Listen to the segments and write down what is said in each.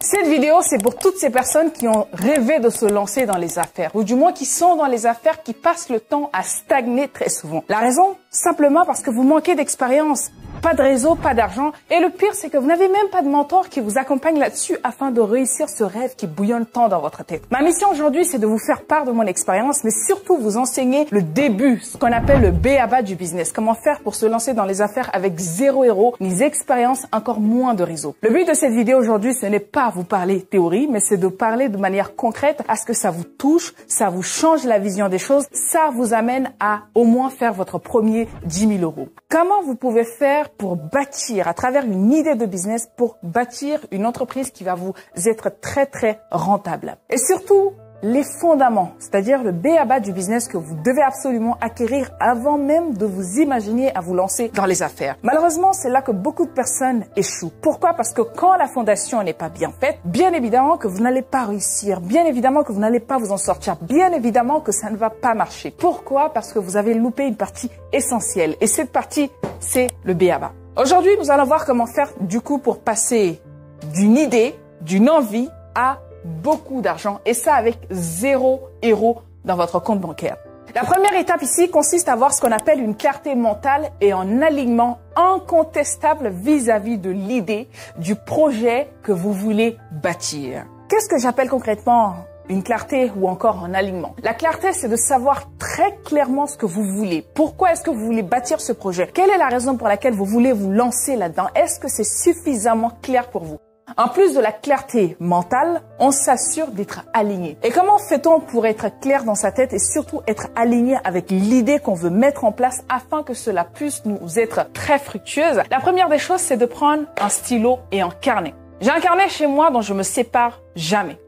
Cette vidéo, c'est pour toutes ces personnes qui ont rêvé de se lancer dans les affaires, ou du moins qui sont dans les affaires, qui passent le temps à stagner très souvent. La raison, simplement parce que vous manquez d'expérience. Pas de réseau, pas d'argent. Et le pire, c'est que vous n'avez même pas de mentor qui vous accompagne là-dessus afin de réussir ce rêve qui bouillonne tant dans votre tête. Ma mission aujourd'hui, c'est de vous faire part de mon expérience, mais surtout vous enseigner le début, ce qu'on appelle le b.a.-ba du business. Comment faire pour se lancer dans les affaires avec zéro héros, ni expérience, encore moins de réseau. Le but de cette vidéo aujourd'hui, ce n'est pas vous parler théorie, mais c'est de parler de manière concrète à ce que ça vous touche, ça vous change la vision des choses, ça vous amène à au moins faire votre premier 10 000 euros. Comment vous pouvez faire pour bâtir, à travers une idée de business, pour bâtir une entreprise qui va vous être très rentable. Et surtout, les fondaments, c'est-à-dire le b.a.-ba du business que vous devez absolument acquérir avant même de vous imaginer à vous lancer dans les affaires. Malheureusement, c'est là que beaucoup de personnes échouent. Pourquoi? Parce que quand la fondation n'est pas bien faite, bien évidemment que vous n'allez pas réussir, bien évidemment que vous n'allez pas vous en sortir, bien évidemment que ça ne va pas marcher. Pourquoi? Parce que vous avez loupé une partie essentielle. Et cette partie, c'est le b.a.-ba. Aujourd'hui, nous allons voir comment faire du coup pour passer d'une idée, d'une envie à beaucoup d'argent, et ça avec 0 euros dans votre compte bancaire. La première étape ici consiste à avoir ce qu'on appelle une clarté mentale et un alignement incontestable vis-à-vis de l'idée, du projet que vous voulez bâtir. Qu'est-ce que j'appelle concrètement une clarté ou encore un alignement? La clarté, c'est de savoir très clairement ce que vous voulez. Pourquoi est-ce que vous voulez bâtir ce projet? Quelle est la raison pour laquelle vous voulez vous lancer là-dedans? Est-ce que c'est suffisamment clair pour vous? En plus de la clarté mentale, on s'assure d'être aligné. Et comment fait-on pour être clair dans sa tête et surtout être aligné avec l'idée qu'on veut mettre en place afin que cela puisse nous être très fructueuse? La première des choses, c'est de prendre un stylo et un carnet. J'ai un carnet chez moi dont je me sépare jamais.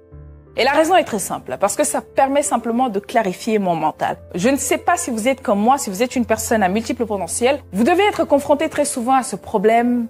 Et la raison est très simple, parce que ça permet simplement de clarifier mon mental. Je ne sais pas si vous êtes comme moi, si vous êtes une personne à multiples potentiels, vous devez être confronté très souvent à ce problème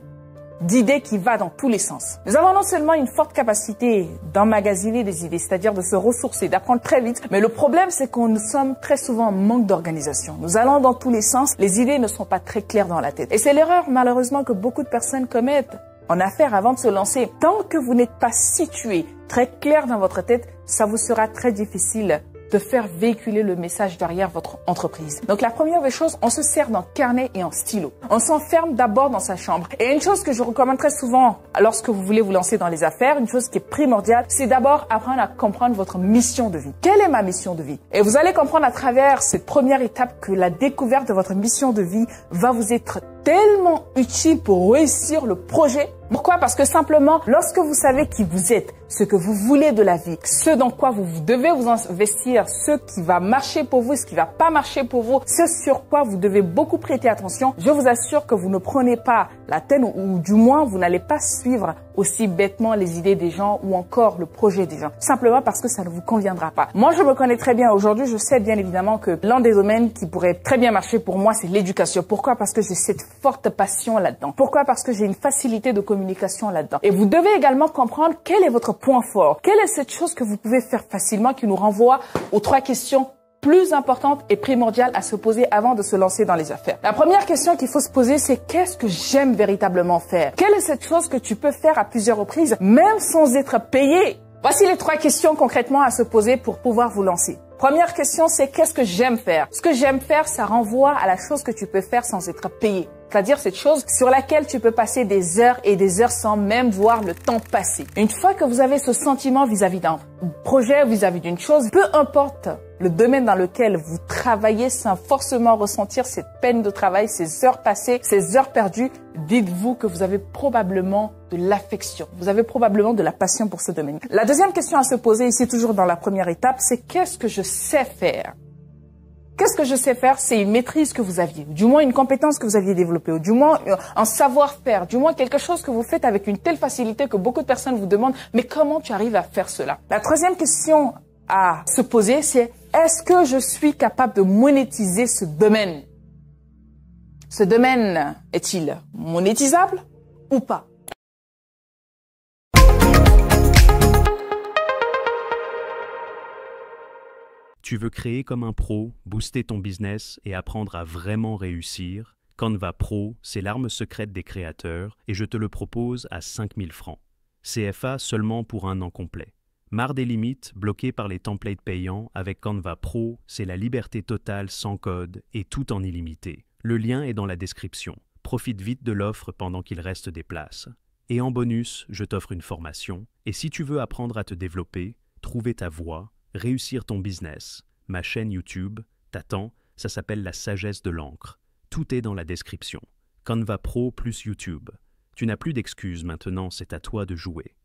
d'idées qui va dans tous les sens. Nous avons non seulement une forte capacité d'emmagasiner des idées, c'est-à-dire de se ressourcer, d'apprendre très vite, mais le problème c'est que nous sommes très souvent en manque d'organisation. Nous allons dans tous les sens, les idées ne sont pas très claires dans la tête. Et c'est l'erreur malheureusement que beaucoup de personnes commettent en affaires avant de se lancer. Tant que vous n'êtes pas situé très clair dans votre tête, ça vous sera très difficile de faire véhiculer le message derrière votre entreprise. Donc la première des choses, on se sert d'un carnet et un stylo. On s'enferme d'abord dans sa chambre. Et une chose que je recommande très souvent lorsque vous voulez vous lancer dans les affaires, une chose qui est primordiale, c'est d'abord apprendre à comprendre votre mission de vie. Quelle est ma mission de vie? Et vous allez comprendre à travers cette première étape que la découverte de votre mission de vie va vous être tellement utile pour réussir le projet. Pourquoi? Parce que simplement, lorsque vous savez qui vous êtes, ce que vous voulez de la vie, ce dans quoi vous devez vous investir, ce qui va marcher pour vous, ce qui va pas marcher pour vous, ce sur quoi vous devez beaucoup prêter attention, je vous assure que vous ne prenez pas la tête ou du moins vous n'allez pas suivre aussi bêtement les idées des gens ou encore le projet des gens. Simplement parce que ça ne vous conviendra pas. Moi, je me connais très bien. Aujourd'hui, je sais bien évidemment que l'un des domaines qui pourrait très bien marcher pour moi, c'est l'éducation. Pourquoi? Parce que j'ai cette forte passion là-dedans. Pourquoi? Parce que j'ai une facilité de communication là-dedans. Et vous devez également comprendre quel est votre point fort. Quelle est cette chose que vous pouvez faire facilement qui nous renvoie aux 3 questions plus importante et primordiale à se poser avant de se lancer dans les affaires. La première question qu'il faut se poser, c'est qu'est-ce que j'aime véritablement faire? Quelle est cette chose que tu peux faire à plusieurs reprises, même sans être payé? Voici les 3 questions concrètement à se poser pour pouvoir vous lancer. Première question, c'est qu'est-ce que j'aime faire? Ce que j'aime faire, ça renvoie à la chose que tu peux faire sans être payé. C'est-à-dire cette chose sur laquelle tu peux passer des heures et des heures sans même voir le temps passer. Une fois que vous avez ce sentiment vis-à-vis d'un projet, vis-à-vis d'une chose, peu importe le domaine dans lequel vous travaillez sans forcément ressentir cette peine de travail, ces heures passées, ces heures perdues, dites-vous que vous avez probablement de l'affection. Vous avez probablement de la passion pour ce domaine. La deuxième question à se poser ici, toujours dans la première étape, c'est qu'est-ce que je sais faire? Qu'est-ce que je sais faire? C'est une maîtrise que vous aviez, du moins une compétence que vous aviez développée, ou du moins un savoir-faire, du moins quelque chose que vous faites avec une telle facilité que beaucoup de personnes vous demandent « mais comment tu arrives à faire cela ?» La troisième question à se poser, c'est est-ce que je suis capable de monétiser ce domaine? Ce domaine est-il monétisable ou pas? Tu veux créer comme un pro, booster ton business et apprendre à vraiment réussir? Canva Pro, c'est l'arme secrète des créateurs et je te le propose à 5 000 francs. CFA seulement pour 1 an complet. Marre des limites, bloqué par les templates payants, avec Canva Pro, c'est la liberté totale sans code et tout en illimité. Le lien est dans la description. Profite vite de l'offre pendant qu'il reste des places. Et en bonus, je t'offre une formation. Et si tu veux apprendre à te développer, trouver ta voie, réussir ton business, ma chaîne YouTube t'attend, ça s'appelle la sagesse de l'encre. Tout est dans la description. Canva Pro plus YouTube. Tu n'as plus d'excuses maintenant, c'est à toi de jouer.